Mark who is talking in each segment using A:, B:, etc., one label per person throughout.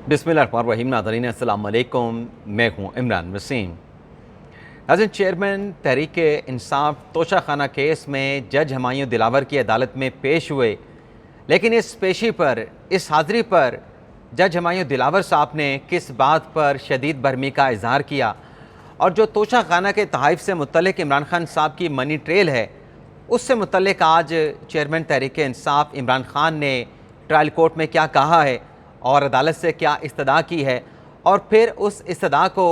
A: बिस्मिल्लाहिर्रहमानिर्रहीम। नाज़रीन अस्सलाम वालेकुम, मैं हूँ इमरान वसीम। नाज़रीन, चेयरमैन तहरीक इंसाफ तोशाखाना केस में जज हुमायूं दिलावर की अदालत में पेश हुए, लेकिन इस पेशी पर, इस हाज़िरी पर जज हुमायूं दिलावर साहब ने किस बात पर शदीद बरहमी का इजहार किया और जो तोशाखाना के तहाइफ से मुतल्लिक इमरान खान साहब की मनी ट्रेल है, उससे मुतल्लिक आज चेयरमैन तहरीक इंसाफ इमरान खान ने ट्रायल कोर्ट में क्या कहा है और अदालत से क्या इस्तदा की है, और फिर उस इस्तदा को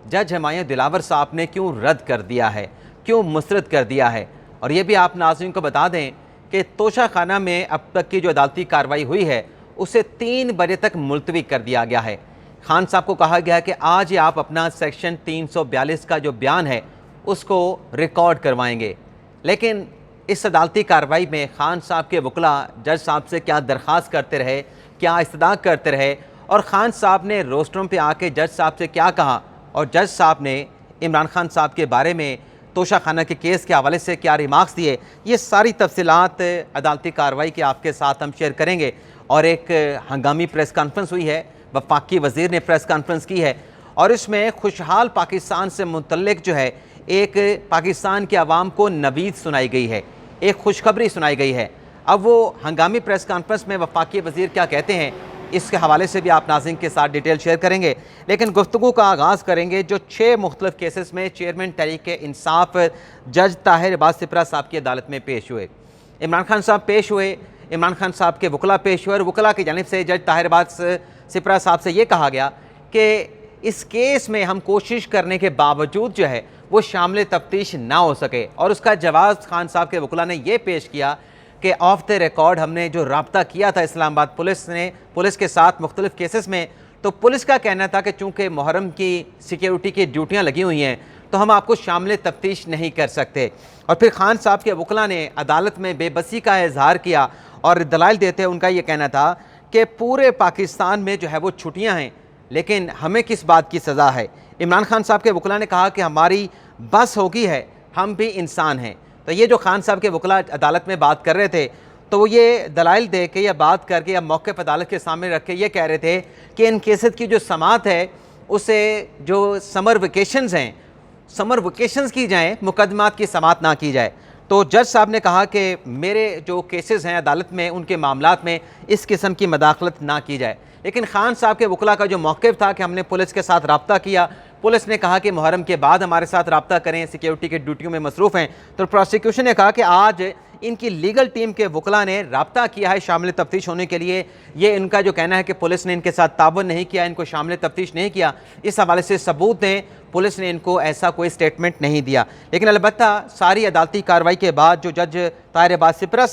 A: जज हुमायूं दिलावर साहब ने क्यों रद्द कर दिया है, क्यों मुस्तरद कर दिया है। और ये भी आप नाज़रीन को बता दें कि तोशाखाना में अब तक की जो अदालती कार्रवाई हुई है उसे 3 बजे तक मुलतवी कर दिया गया है। खान साहब को कहा गया है कि आज ही आप अपना सेक्शन 342 का जो बयान है उसको रिकॉर्ड करवाएंगे, लेकिन इस अदालती कार्रवाई में खान साहब के वकला जज साहब से क्या दरख्वास्त करते रहे, क्या इस्तदा करते रहे, और ख़ान साहब ने रोस्टरों पे आके जज साहब से क्या कहा, और जज साहब ने इमरान खान साहब के बारे में तोशाखाना के केस के हवाले से क्या रिमार्क्स दिए, ये सारी तफसीलात अदालती कार्रवाई के आपके साथ हम शेयर करेंगे। और एक हंगामी प्रेस कॉन्फ्रेंस हुई है, वफाकी वज़ीर ने प्रेस कॉन्फ्रेंस की है और इसमें खुशहाल पाकिस्तान से मुतल्लिक जो है एक पाकिस्तान के अवाम को नवीद सुनाई गई है, एक खुशखबरी सुनाई गई है। अब वो हंगामी प्रेस कॉन्फ्रेंस में वफाकी वज़ीर क्या कहते हैं, इसके हवाले से भी आप नाज़रीन के साथ डिटेल शेयर करेंगे। लेकिन गुफ्तगू का आगाज़ करेंगे जो 6 मुख्तलिफ केसेस में चेयरमैन तहरीक इंसाफ जज ताहिर इबाद सिपरा साहब की अदालत में पेश हुए। इमरान खान साहब पेश हुए, इमरान खान साहब के वकला पेश हुए और वकला की जानिब से जज ताहिर इबाद सिपरा साहब से ये कहा गया कि इस केस में हम कोशिश करने के बावजूद जो है वो शामिल तफ्तीश ना हो सके, और उसका जवाब खान साहब के वकला ने यह पेश किया कि ऑफ द रिकॉर्ड हमने जो राब्ता किया था इस्लामाबाद पुलिस के साथ मुख्तलिफ केसेस में, तो पुलिस का कहना था कि चूँकि मुहर्रम की सिक्योरिटी की ड्यूटियाँ लगी हुई हैं तो हम आपको शामिल तफ्तीश नहीं कर सकते। और फिर खान साहब के वकला ने अदालत में बेबसी का इजहार किया और दलाइल देते उनका ये कहना था कि पूरे पाकिस्तान में जो है वो छुट्टियाँ हैं, लेकिन हमें किस बात की सज़ा है। इमरान खान साहब के वकला ने कहा कि हमारी बस होगी है, हम भी इंसान हैं। तो ये जो खान साहब के वकला अदालत में बात कर रहे थे, तो वो ये दलाइल दे के या बात करके या मौके पर अदालत के सामने रख के ये कह रहे थे कि इन केसेस की जो समात है उसे जो समर वेकेशंस हैं, समर वेकेशंस की जाएँ, मुकदमात की समात ना की जाए। तो जज साहब ने कहा कि मेरे जो केसेस हैं अदालत में, उनके मामलात में इस किस्म की मदाखलत ना की जाए। लेकिन खान साहब के वकला का जो मौक़िफ़ था कि हमने पुलिस के साथ रब्ता किया, पुलिस ने कहा कि मुहर्रम के बाद हमारे साथ रब्ता करें, सिक्योरिटी की ड्यूटियों में मसरूफ़ हैं। तो प्रोसिक्यूशन ने कहा कि आज इनकी लीगल टीम के वकला ने रब्ता किया है शामिल तफ्तीश होने के लिए। ये इनका जो कहना है कि पुलिस ने इनके साथ ताबन नहीं किया, इनको शामिल तफ्तीश नहीं किया, इस हवाले से सबूत दें, पुलिस ने इनको ऐसा कोई स्टेटमेंट नहीं दिया। लेकिन अलबत्ता सारी अदालती कार्रवाई के बाद जो जज ताहिर इबाद सिपरा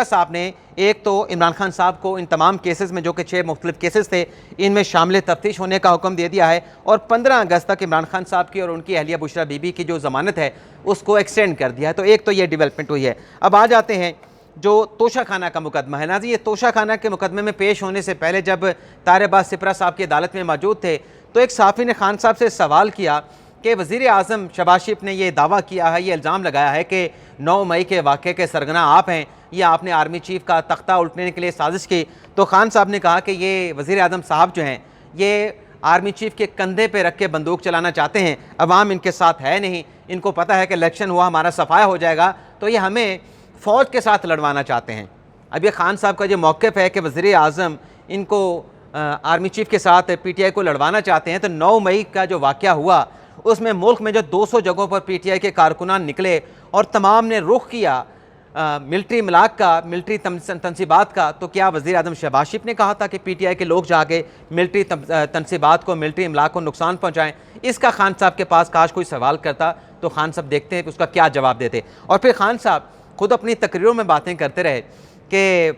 A: साहब ने एक तो इमरान खान साहब को इन तमाम केसेस में, जो कि 6 मुख्तलिफ केसेस थे, इनमें शामिल तफ्तीश होने का हुक्म दे दिया है और 15 अगस्त तक इमरान खान साहब की और उनकी अहलिया बुशरा बीबी की जो ज़मानत है उसको एक्सटेंड कर दिया है। तो एक तो ये डेवलपमेंट हुई है। अब आ जाते हैं जो तोशाखाना का मुकदमा है। नाज़रीन, ये तोशाखाना के मुकदमे में पेश होने से पहले जब ताहिर इबाद सिपरा साहब की अदालत में मौजूद थे तो एक सहाफ़ी ने खान साहब से सवाल किया कि वज़ीर आज़म शहबाज शरीफ ने यह दावा किया है, ये इल्ज़ाम लगाया है कि 9 मई के वाक़े के सरगना आप हैं, या आपने आर्मी चीफ़ का तख्ता उल्टने के लिए साजिश की। तो खान साहब ने कहा कि ये वज़ीर आज़म साहब जो हैं ये आर्मी चीफ़ के कंधे पे रख के बंदूक चलाना चाहते हैं, अवाम इनके साथ है नहीं, इनको पता है कि इलेक्शन हुआ हमारा सफाया हो जाएगा, तो ये हमें फ़ौज के साथ लड़वाना चाहते हैं। अब ये खान साहब का जो मौक़िफ़ है कि वज़ीर आज़म इनको आर्मी चीफ़ के साथ PTI को लड़वाना चाहते हैं, तो 9 मई का जो वाक़या हुआ उसमें मुल्क में जो 200 जगहों पर PTI के कारकुनान निकले और तमाम ने रुख किया मिलिट्री इमलाक का, मिलिट्री तनसीबात का, तो क्या वज़ीर आज़म शहबाज शरीफ ने कहा था कि PTI के लोग जाके मिलिट्री तनसीबात को, मिलिट्री इमलाक को नुकसान पहुँचाएँ? इसका खान साहब के पास काश कोई सवाल करता तो खान साहब देखते हैं कि उसका क्या जवाब देते। और फिर खान साहब खुद अपनी तकरीरों में बातें करते रहे कि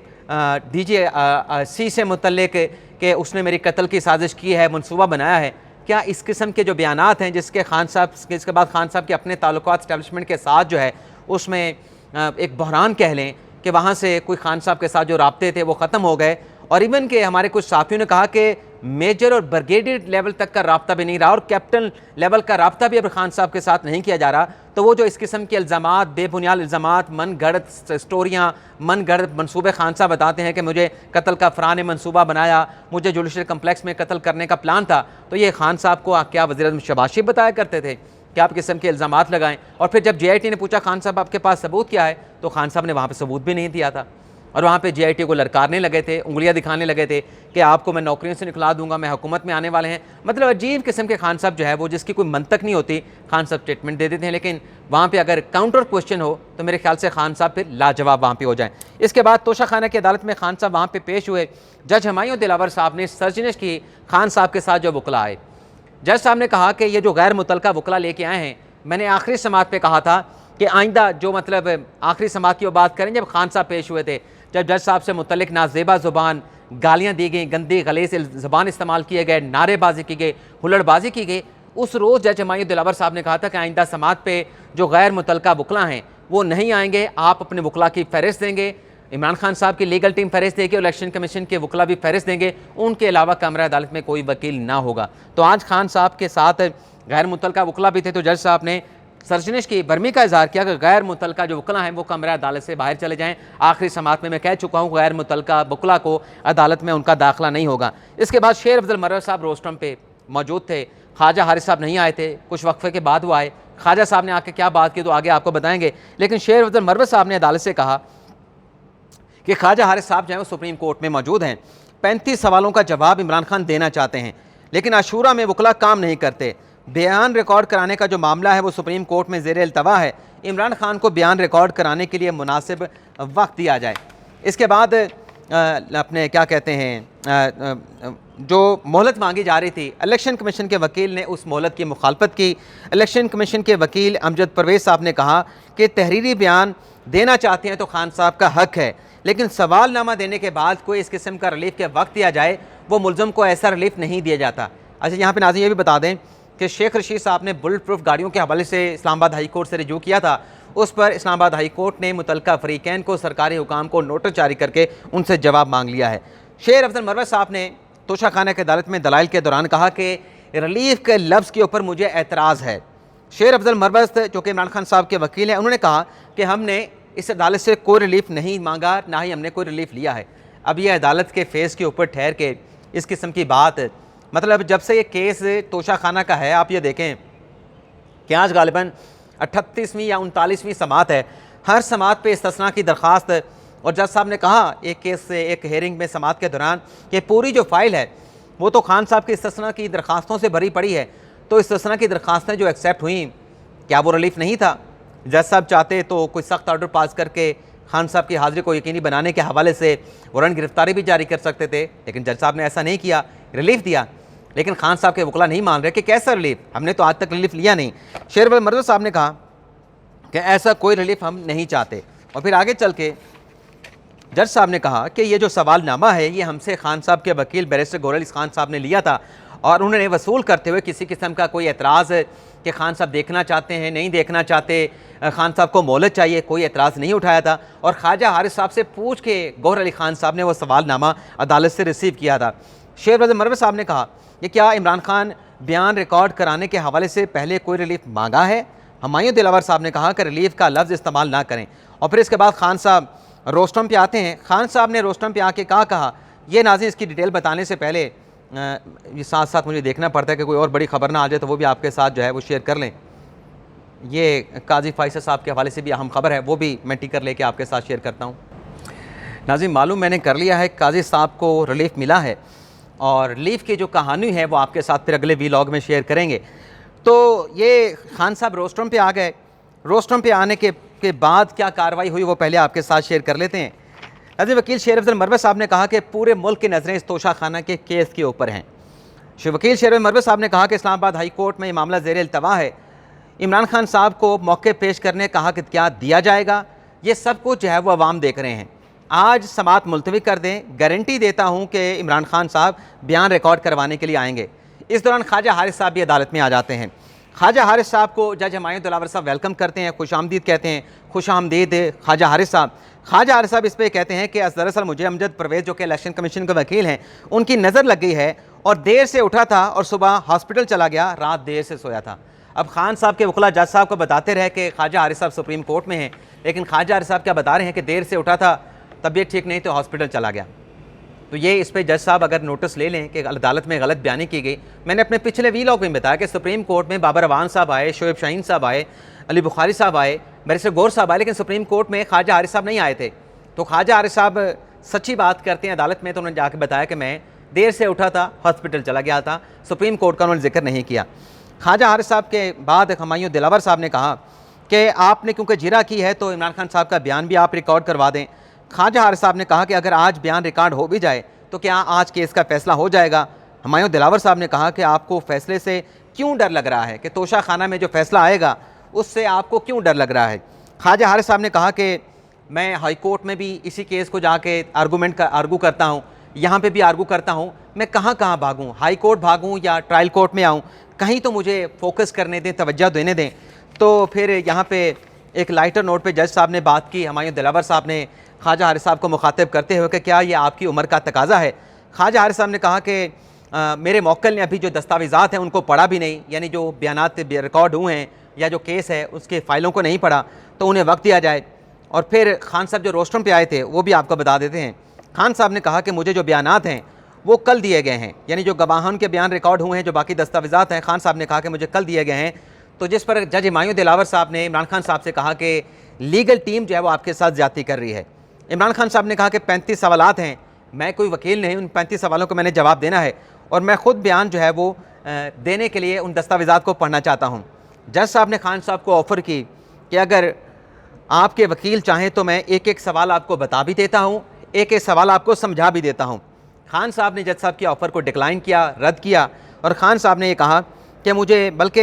A: DGC से मुतल्लिक कि उसने मेरी कत्ल की साजिश की है, मनसूबा बनाया है। क्या इस किस्म के जो बयानात हैं जिसके बाद खान साहब के अपने ताल्लुकात एस्टेब्लिशमेंट के साथ जो है उसमें एक बहरान कह लें कि वहाँ से कोई खान साहब के साथ जो राब्ते थे वो ख़त्म हो गए, और इवन के हमारे कुछ साथियों ने कहा कि मेजर और ब्रिगेडियर लेवल तक का राब्ता भी नहीं रहा और कैप्टन लेवल का राब्ता भी अब खान साहब के साथ नहीं किया जा रहा, तो वो जो इस किस्म के इल्ज़ामात, बेबुनियाद इल्ज़ामात, मन गढ़त स्टोरियाँ, मन गढ़त मनसूबे खान साहब बताते हैं कि मुझे कत्ल का फ़रान ने मनसूबा बनाया, मुझे जुडिशल कम्प्लेक्स में कत्ल करने का प्लान था, तो ये खान साहब को क्या वज़ीर-ए-आज़म शहबाज शरीफ बताया करते थे कि आप किस्म के इल्ज़ामात लगाएं। और फिर जब JIT ने पूछा खान साहब आपके पास सबूत क्या है, तो खान साहब ने वहाँ पर सबूत भी नहीं दिया था और वहाँ पे JIT को ललकारने लगे थे, उंगलियां दिखाने लगे थे कि आपको मैं नौकरियों से निकला दूंगा, मैं हुकूमत में आने वाले हैं। मतलब अजीब किस्म के खान साहब जो है वो, जिसकी कोई मंतक नहीं होती, खान साहब स्टेटमेंट दे देते हैं, लेकिन वहाँ पे अगर काउंटर क्वेश्चन हो तो मेरे ख्याल से खान साहब फिर लाजवाब वहाँ पे हो जाएं। इसके बाद तोशाखाना की अदालत में खान साहब वहाँ पे पेश हुए। जज हुमायूं दिलावर साहब ने सर्जनिश की खान साहब के साथ जो वकला आए, जज साहब ने कहा कि ये जो गैर मुतलका वकला लेके आए हैं, मैंने आखिरी समात पे कहा था कि आइंदा जो मतलब आखिरी समात की वो बात करें जब खान साहब पेश हुए थे, जब जज साहब से मुतल्लिक नाजेबा ज़ुबान, गालियाँ दी गई, गंदी गले से ज़ुबान इस्तेमाल किए गए, नारेबाजी की गई, हुल्लड़बाजी की गई, उस रोज़ जज हुमायूं दिलावर साहब ने कहा था कि आइंदा समात पे जो गैर मुतल्लका वकला हैं वो नहीं आएंगे, आप अपने वकला की फ़हरिस्त देंगे, इमरान खान साहब की लीगल टीम फ़हरिस्त देगी और इलेक्शन कमीशन के वकला भी फ़हरिस्त देंगे, उनके अलावा कमरा अदालत में कोई वकील ना होगा। तो आज खान साहब के साथ गैर मुतल्लका वकला भी थे, तो जज साहब ने सर्जनिश की बरमी का इजहार किया कि गैर मुतल्लका जो वकला हैं वो कमरा अदालत से बाहर चले जाएं। आखिरी समात में मैं कह चुका हूँ गैर मुतल्लका वकला को अदालत में उनका दाखिला नहीं होगा। इसके बाद शेर अफजल मरवर साहब रोस्टम पे मौजूद थे, ख्वाजा हारिस साहब नहीं आए थे, कुछ वक्फे के बाद वो आए। ख्वाजा साहब ने आके क्या बात की तो आगे आपको बताएंगे, लेकिन शेर अफजल मरवर साहब ने अदालत से कहा कि ख्वाजा हारिस साहब जो है वो सुप्रीम कोर्ट में मौजूद हैं, 35 सवालों का जवाब इमरान खान देना चाहते हैं, लेकिन आशूरा में वकला काम नहीं करते। बयान रिकॉर्ड कराने का जो मामला है वो सुप्रीम कोर्ट में ज़ेर इल्तवा है, इमरान खान को बयान रिकॉर्ड कराने के लिए मुनासिब वक्त दिया जाए। इसके बाद अपने क्या कहते हैं जो मोहलत मांगी जा रही थी, इलेक्शन कमीशन के वकील ने उस मोहलत की मुखालफत की। इलेक्शन कमीशन के वकील अमजद परवेज़ साहब ने कहा कि तहरीरी बयान देना चाहते हैं तो खान साहब का हक है, लेकिन सवालनामा देने के बाद कोई इस किस्म का रिलीफ के वक्त दिया जाए, वो मुलज़म को ऐसा रिलीफ नहीं दिया जाता। अच्छा, यहाँ पे नाज़रीन ये भी बता दें कि शेख रशीद साहब ने बुलेट प्रूफ गाड़ियों के हवाले से इस्लामाबाद हाई कोर्ट से रिजू किया था, उस पर इस्लामाबाद हाई कोर्ट ने मुतल्लका फरीकैन को सरकारी हुकाम को नोटिस जारी करके उनसे जवाब मांग लिया है। शेर अफजल मरवर साहब ने तोशाखाना की अदालत में दलाइल के दौरान कहा कि रिलीफ के लफ्ज़ के ऊपर मुझे एतराज़ है। शेर अफजल मरवर जो कि इमरान खान साहब के वकील हैं, उन्होंने कहा कि हमने इस अदालत से कोई रिलीफ नहीं मांगा, ना ही हमने कोई रिलीफ लिया है। अब ये अदालत के फेस के ऊपर ठहर के इस किस्म की बात, मतलब जब से ये केस तोशाखाना का है, आप ये देखें कि आज गालिबन 38वीं या 39वीं समात है, हर समात पे इस्तिस्ना की दरख्वास्त, और जज साहब ने कहा एक केस से एक हेयरिंग में समात के दौरान कि पूरी जो फाइल है वो तो खान साहब की इस्तिस्ना की दरख्वास्तों से भरी पड़ी है, तो इस्तिस्ना की दरख्वास्तें जो एक्सेप्ट हुई, क्या वो रिलीफ नहीं था? जज साहब चाहते तो कोई सख्त ऑर्डर पास करके खान साहब की हाज़िरी को यकीनी बनाने के हवाले से वारंट गिरफ्तारी भी जारी कर सकते थे, लेकिन जज साहब ने ऐसा नहीं किया, रिलीफ दिया। लेकिन खान साहब के वकला नहीं मान रहे कि कैसा रिलीफ, हमने तो आज तक रिलीफ लिया नहीं। शेर अफजल मरवर साहब ने कहा कि ऐसा कोई रिलीफ हम नहीं चाहते, और फिर आगे चल के जज साहब ने कहा कि ये जो सवालनामा है ये हमसे खान साहब के वकील बैरिस्टर गोरल खान साहब ने लिया था, और उन्होंने वसूल करते हुए किसी किस्म का कोई एतराज़ कि खान साहब देखना चाहते हैं, नहीं देखना चाहते, खान साहब को मोहलत चाहिए, कोई एतराज़ नहीं उठाया था। और ख्वाजा हारिस साहब से पूछ के गौहर अली खान साहब ने वो सवालनामा अदालत से रिसीव किया था। शेर अफजल मरवर साहब ने कहा कि क्या इमरान खान बयान रिकॉर्ड कराने के हवाले से पहले कोई रिलीफ मांगा है? हुमायूं दिलावर साहब ने कहा कि रिलीफ का लफ्ज़ इस्तेमाल ना करें। और फिर इसके बाद खान साहब रोस्टम पे आते हैं। खान साहब ने रोस्टम पे आके कहा, ये नाज़रीन इसकी डिटेल बताने से पहले ये साथ साथ मुझे देखना पड़ता है कि कोई और बड़ी खबर ना आ जाए, तो वो भी आपके साथ जो है वो शेयर कर लें। ये काजी फैसल साहब के हवाले से भी अहम खबर है, वो भी मैं टिकर लेके आपके साथ शेयर करता हूँ। नाज़रीन, मालूम मैंने कर लिया है, काजी साहब को रिलीफ मिला है, और रिलीफ की जो कहानी है वो आपके साथ फिर अगले वीलॉग में शेयर करेंगे। तो ये खान साहब रोस्टम पे आ गए। रोस्टम पे आने के बाद क्या कार्रवाई हुई वो पहले आपके साथ शेयर कर लेते हैं। नाज़रीन, वकील शेर अफजल मरवर साहब ने कहा कि पूरे मुल्क की नज़रें इस तोशाखाना के केस के ऊपर हैं। वकील शेर अफजल मरवर साहब ने कहा कि इस्लामाबाद हाई कोर्ट में ये मामला ज़ेर इल्तवा है, इमरान खान साहब को मौके पेश करने का हक क्या दिया जाएगा, ये सब कुछ जो है वो अवाम देख रहे हैं। आज समात मुलतवी कर दें, गारंटी देता हूँ कि इमरान खान साहब बयान रिकॉर्ड करवाने के लिए आएंगे। इस दौरान ख्वाजा हारिस साहब भी अदालत में आ जाते हैं। ख्वाजा हारिस साहब को जज हुमायूं दिलावर साहब वेलकम करते हैं, खुश आमदीद कहते हैं, खुश आमदीद ख्वाजा हारिस साहब। ख्वाजा हारिस साहब इस पर कहते हैं कि दरअसल मुझे अमजद परवेज़ जो कि इलेक्शन कमीशन के वकील हैं, उनकी नज़र लग गई है और देर से उठा था और सुबह हॉस्पिटल चला गया, रात देर से सोया था। अब खान साहब के वकला जज साहब को बताते रहे कि ख्वाजा हारिस साहब सुप्रीम कोर्ट में हैं, लेकिन ख्वाजा हारिस साहब क्या बता रहे हैं कि देर से उठा था, तबीयत ठीक नहीं तो हॉस्पिटल चला गया। तो ये इस पर जज साहब अगर नोटिस ले लें कि अदालत में गलत बयानी की गई। मैंने अपने पिछले वीलॉग में बताया कि सुप्रीम कोर्ट में बाबर अवान साहब आए, शोएब शाहीन साहब आए, अली बुखारी साहब आए, बैरिस्टर गौर साहब आए, लेकिन सुप्रीम कोर्ट में ख्वाजा हारिस साहब नहीं आए थे। तो ख्वाजा हारिस साहब सच्ची बात करते हैं अदालत में, तो उन्होंने जाकर बताया कि मैं देर से उठा था, हॉस्पिटल चला गया था। सुप्रीम कोर्ट का उन्होंने जिक्र नहीं किया। ख्वाजा हारिस साहब के बाद हुमायूं दिलावर साहब ने कहा कि आपने क्योंकि जिरा की है तो इमरान खान साहब का बयान भी आप रिकॉर्ड करवा दें। ख्वाजा हारिस साहब ने कहा कि अगर आज बयान रिकॉर्ड हो भी जाए तो क्या आज केस का फैसला हो जाएगा। हुमायूं दिलावर साहब ने कहा कि आपको फैसले से क्यों डर लग रहा है, कि तोशा खाना में जो फैसला आएगा उससे आपको क्यों डर लग रहा है। ख्वाजा हारिस साहब ने कहा कि मैं हाई कोर्ट में भी इसी केस को जाके आर्गू करता हूँ, यहाँ पे भी आर्गू करता हूँ, मैं कहाँ कहाँ भागूँ, हाई कोर्ट भागूँ या ट्रायल कोर्ट में आऊँ, कहीं तो मुझे फोकस करने दें, तवज्जो देने दें। तो फिर यहाँ पे एक लाइटर नोट पे जज साहब ने बात की। हुमायूं दिलावर साहब ने ख्वाजा हारिस साहब को मुखातिब करते हुए कि क्या ये आपकी उम्र का तकाजा है। ख्वाजा हारिस साहब ने कहा कि मेरे मौक्किल ने अभी जो दस्तावेज़ात हैं उनको पढ़ा भी नहीं, यानी जो बयानात रिकॉर्ड हुए हैं या जो केस है उसके फ़ाइलों को नहीं पढ़ा, तो उन्हें वक्त दिया जाए। और फिर खान साहब जो रोस्टम पे आए थे वो भी आपको बता देते हैं। खान साहब ने कहा कि मुझे जो बयानात हैं वो कल दिए गए हैं, यानी जो गवाहान के बयान रिकॉर्ड हुए हैं, जो बाकी दस्तावेज़ात हैं, खान साहब ने कहा कि मुझे कल दिए गए हैं। तो जिस पर जज हुमायूं दिलावर साहब ने इमरान खान साहब से कहा कि लीगल टीम जो है वो आपके साथ ज़्यादती कर रही है। इमरान खान साहब ने कहा कि 35 सवालात हैं, मैं कोई वकील नहीं, उन 35 सवालों को मैंने जवाब देना है और मैं ख़ुद बयान जो है वो देने के लिए उन दस्तावेज़ात को पढ़ना चाहता हूँ। जज साहब ने खान साहब को ऑफ़र की कि अगर आपके वकील चाहें तो मैं एक एक सवाल आपको बता भी देता हूँ, एक एक सवाल आपको समझा भी देता हूँ। खान साहब ने जज साहब की ऑफ़र को डिक्लाइन किया, रद्द किया। और ख़ान साहब ने ये कहा कि मुझे, बल्कि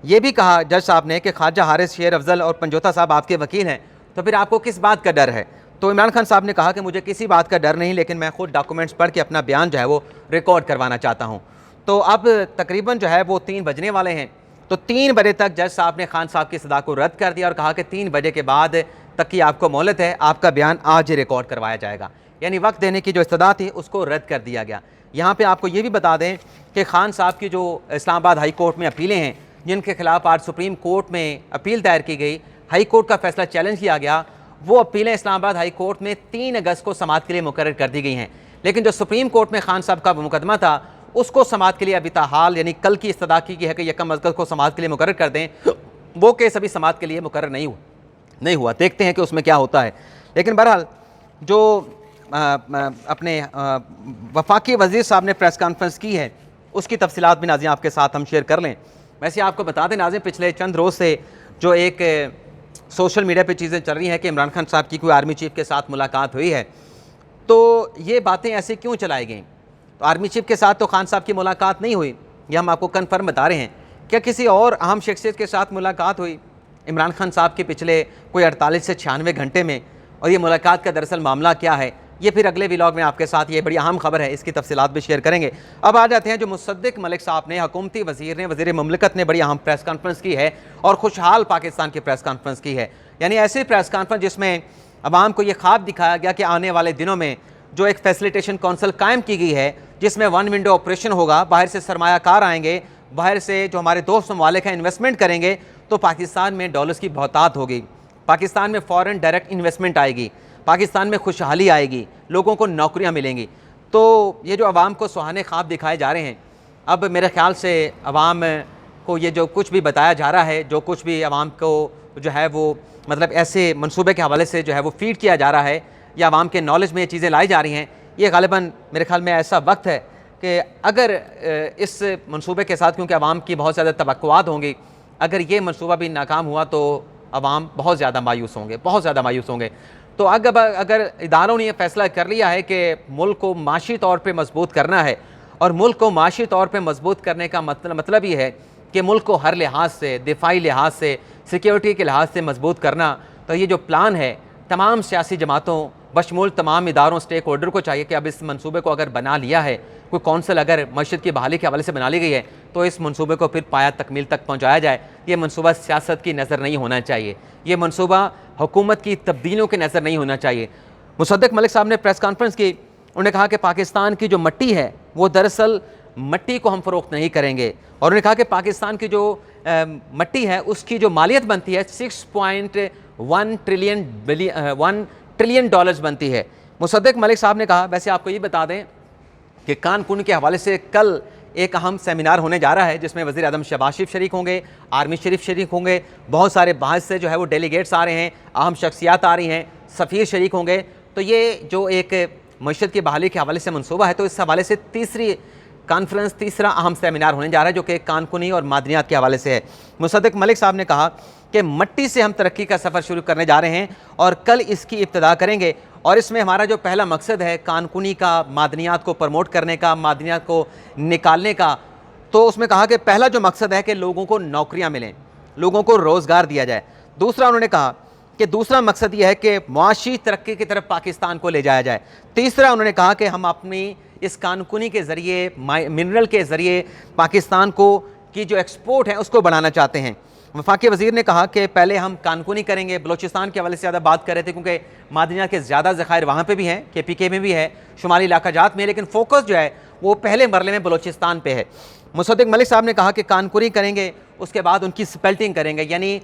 A: ये भी कहा जज साहब ने कि ख्वाजा हारिस, शेर अफजल और पंजोता साहब आपके वकील हैं, तो फिर आपको किस बात का डर है। तो इमरान खान साहब ने कहा कि मुझे किसी बात का डर नहीं, लेकिन मैं ख़ुद डॉक्यूमेंट्स पढ़ के अपना बयान जो है वो रिकॉर्ड करवाना चाहता हूँ। तो अब तकरीबन जो है वो 3 बजने वाले हैं। तो 3 बजे तक जज साहब ने खान साहब की सदा को रद्द कर दिया और कहा कि 3 बजे के बाद तक की आपको मोहलत है, आपका बयान आज ही रिकॉर्ड करवाया जाएगा। यानी वक्त देने की जो इस्तदा थी उसको रद्द कर दिया गया। यहाँ पे आपको ये भी बता दें कि खान साहब की जो इस्लामाबाद हाई कोर्ट में अपीलें हैं, जिनके खिलाफ आज सुप्रीम कोर्ट में अपील दायर की गई, हाई कोर्ट का फैसला चैलेंज किया गया, वो अपीलें इस्लामाबाद हाई कोर्ट में 3 अगस्त को समाअत के लिए मुकर्रर कर दी गई हैं। लेकिन जो सुप्रीम कोर्ट में खान साहब का मुकदमा था उसको समाअत के लिए अभी ताहाल, यानी कल की इस्तदा की है कि 1 अगस्त को समाअत के लिए मुकर्रर कर दें, वो केस अभी समाअत के लिए मुकर्रर नहीं हुआ। देखते हैं कि उसमें क्या होता है। लेकिन बहरहाल जो अपने वफाकी वज़ीर साहब ने प्रेस कॉन्फ्रेंस की है उसकी तफसीलात भी नाज़रीन आपके साथ हम शेयर कर लें। वैसे आपको बता दें नाज़रीन, पिछले चंद रोज़ से जो एक सोशल मीडिया पे चीज़ें चल रही हैं कि इमरान खान साहब की कोई आर्मी चीफ़ के साथ मुलाकात हुई है, तो ये बातें ऐसे क्यों चलाई गई। तो आर्मी चीफ़ के साथ तो खान साहब की मुलाकात नहीं हुई, ये हम आपको कन्फर्म बता रहे हैं। क्या किसी और अहम शख्सियत के साथ मुलाकात हुई इमरान खान साहब के पिछले कोई 48 से 96 घंटे में, और ये मुलाकात का दरअसल मामला क्या है, ये फिर अगले व्लॉग में आपके साथ, ये बड़ी अहम खबर है, इसकी तफसीलात भी शेयर करेंगे। अब आ जाते हैं जो मुसद्दिक मलिक साहब ने, हुकूमती वज़ीर ने, वज़ीर मुमलिकत ने बड़ी अहम प्रेस कॉन्फ्रेंस की है और खुशहाल पाकिस्तान की प्रेस कॉन्फ्रेंस की है। यानी ऐसी प्रेस कॉन्फ्रेंस जिसमें अवाम को ये ख्वाब दिखाया गया कि आने वाले दिनों में जो एक फैसिलिटेशन काउंसिल कायम की गई है, जिसमें 1 विंडो ऑपरेशन होगा, बाहर से सरमायाकार आएंगे, बाहर से जो हमारे दोस्त ममालिक हैं इन्वेस्टमेंट करेंगे, तो पाकिस्तान में डॉलर्स की बहुतात होगी, पाकिस्तान में फ़ॉरेन डायरेक्ट इन्वेस्टमेंट आएगी, पाकिस्तान में खुशहाली आएगी, लोगों को नौकरियां मिलेंगी। तो ये जो अवाम को सुहाने ख्वाब दिखाए जा रहे हैं, अब मेरे ख्याल से अवाम को ये जो कुछ भी बताया जा रहा है, जो कुछ भी अवाम को जो है वो मतलब ऐसे मंसूबे के हवाले से जो है वो फीड किया जा रहा है या अवाम के नॉलेज में ये चीज़ें लाई जा रही हैं, ये ग़ालिबन मेरे ख्याल में ऐसा वक्त है कि अगर इस मंसूबे के साथ, क्योंकि अवाम की बहुत ज़्यादा तवक्कुआत होंगी, अगर ये मंसूबा भी नाकाम हुआ तो अवाम बहुत ज़्यादा मायूस होंगे, बहुत ज़्यादा मायूस होंगे। तो अगर इदारों ने यह फ़ैसला कर लिया है कि मुल्क को माशी तौर पर मजबूत करना है, और मुल्क को माशी तौर पर मजबूत करने का मतलब ये है कि मुल्क को हर लिहाज से, दिफाई लिहाज से, सिक्योरिटी के लिहाज से मजबूत करना, तो ये जो प्लान है तमाम सियासी जमातों बशमूल तमाम इदारों, स्टेक होल्डर को चाहिए कि अब इस मंसूबे को अगर बना लिया है, कोई कौंसल अगर मस्जिद की बहाली के हवाले से बना ली गई है, तो इस मंसूबे को फिर पाया तकमील तक पहुँचाया जाए। ये मंसूबा सियासत की नज़र नहीं होना चाहिए, ये मंसूबा हुकूमत की तब्दीलियों की नज़र नहीं होना चाहिए। मुसद्दिक मलिक साहब ने प्रेस कॉन्फ्रेंस की, उन्होंने कहा कि पाकिस्तान की जो मट्टी है वो दरअसल मट्टी को हम फ़रोख्त नहीं करेंगे। और उन्होंने कहा कि पाकिस्तान की जो मट्टी है उसकी जो मालियत बनती है 6.1 ट्रिलियन डॉलर्स बनती है। मुसद्दिक मलिक साहब ने कहा, वैसे आपको ये बता दें कि कान-कुन के हवाले से कल एक अहम सेमिनार होने जा रहा है जिसमें वज़ीर आज़म शहबाज शरीफ शरीक होंगे, आर्मी शरीफ शरीक होंगे, बहुत सारे बाहर से जो है वो डेलीगेट्स आ रहे हैं, अहम शख्सियात आ रही हैं, सफ़ीर शरीक होंगे। तो ये जो एक मईशत की बहाली के हवाले से मनसूबा है, तो इस हवाले से तीसरी कॉन्फ्रेंस, तीसरा अहम सेमिनार होने जा रहा है जो कि कानकुनी और मादनियात के हवाले से है। मुसद्दिक मलिक साहब ने कहा कि मट्टी से हम तरक्की का सफ़र शुरू करने जा रहे हैं और कल इसकी इब्तिदा करेंगे। और इसमें हमारा जो पहला मकसद है कानकुनी का, मादनियात को प्रमोट करने का, मादनियात को निकालने का, तो उसमें कहा कि पहला जो मकसद है कि लोगों को नौकरियां मिलें, लोगों को रोज़गार दिया जाए। दूसरा उन्होंने कहा कि दूसरा मकसद यह है कि मुआशी तरक्की की तरफ पाकिस्तान को ले जाया जाए। तीसरा उन्होंने कहा कि हम अपनी इस कानकुनी के ज़रिए, मिनरल के ज़रिए पाकिस्तान को की जो एक्सपोर्ट है उसको बढ़ाना चाहते हैं। वफाकी वज़ीर ने कहा कि पहले हम कानकुनी करेंगे, बलोचिस्तान के हवाले से ज़्यादा बात कर रहे थे क्योंकि मादनियात के ज़्यादा ज़खायर वहाँ पे भी हैं, KPK में भी है, शुमाली इलाका जात में, लेकिन फोकस जो है वो पहले मरले में बलोचिस्तान पे है। मुसद्दिक मलिक साहब ने कहा कि कानकुनी करेंगे, उसके बाद उनकी स्पेल्टिंग करेंगे, यानी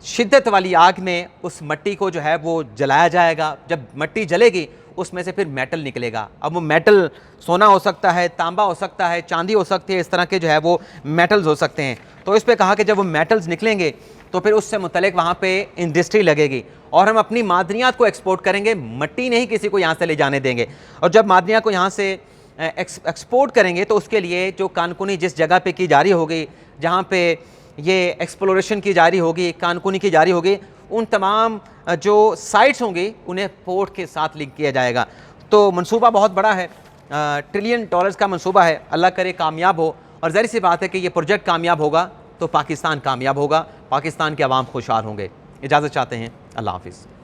A: शिद्दत वाली आग में उस मट्टी को जो है वो जलाया जाएगा। जब मट्टी जलेगी उसमें से फिर मेटल निकलेगा। अब वो मेटल सोना हो सकता है, तांबा हो सकता है, चांदी हो सकती है, इस तरह के जो है वो मेटल्स हो सकते हैं। तो इस पे कहा कि जब वो मेटल्स निकलेंगे तो फिर उससे मुतल्लिक वहाँ पे इंडस्ट्री लगेगी और हम अपनी मादनियात को एक्सपोर्ट करेंगे, मट्टी नहीं किसी को यहाँ से ले जाने देंगे। और जब मादनियात को यहाँ से एक्सपोर्ट करेंगे तो उसके लिए जो कानकुनी जिस जगह पे की जारी होगी, जहाँ पे ये एक्सप्लोरेशन की जारी होगी, कानकुनी की जारी होगी, उन तमाम जो साइट्स होंगी उन्हें पोर्ट के साथ लिंक किया जाएगा। तो मंसूबा बहुत बड़ा है, $1 ट्रिलियन का मंसूबा है। अल्लाह करे कामयाब हो। और ज़ाहिर सी बात है कि ये प्रोजेक्ट कामयाब होगा तो पाकिस्तान कामयाब होगा, पाकिस्तान के अवाम खुशहाल होंगे। इजाज़त चाहते हैं, अल्लाह हाफ़िज़।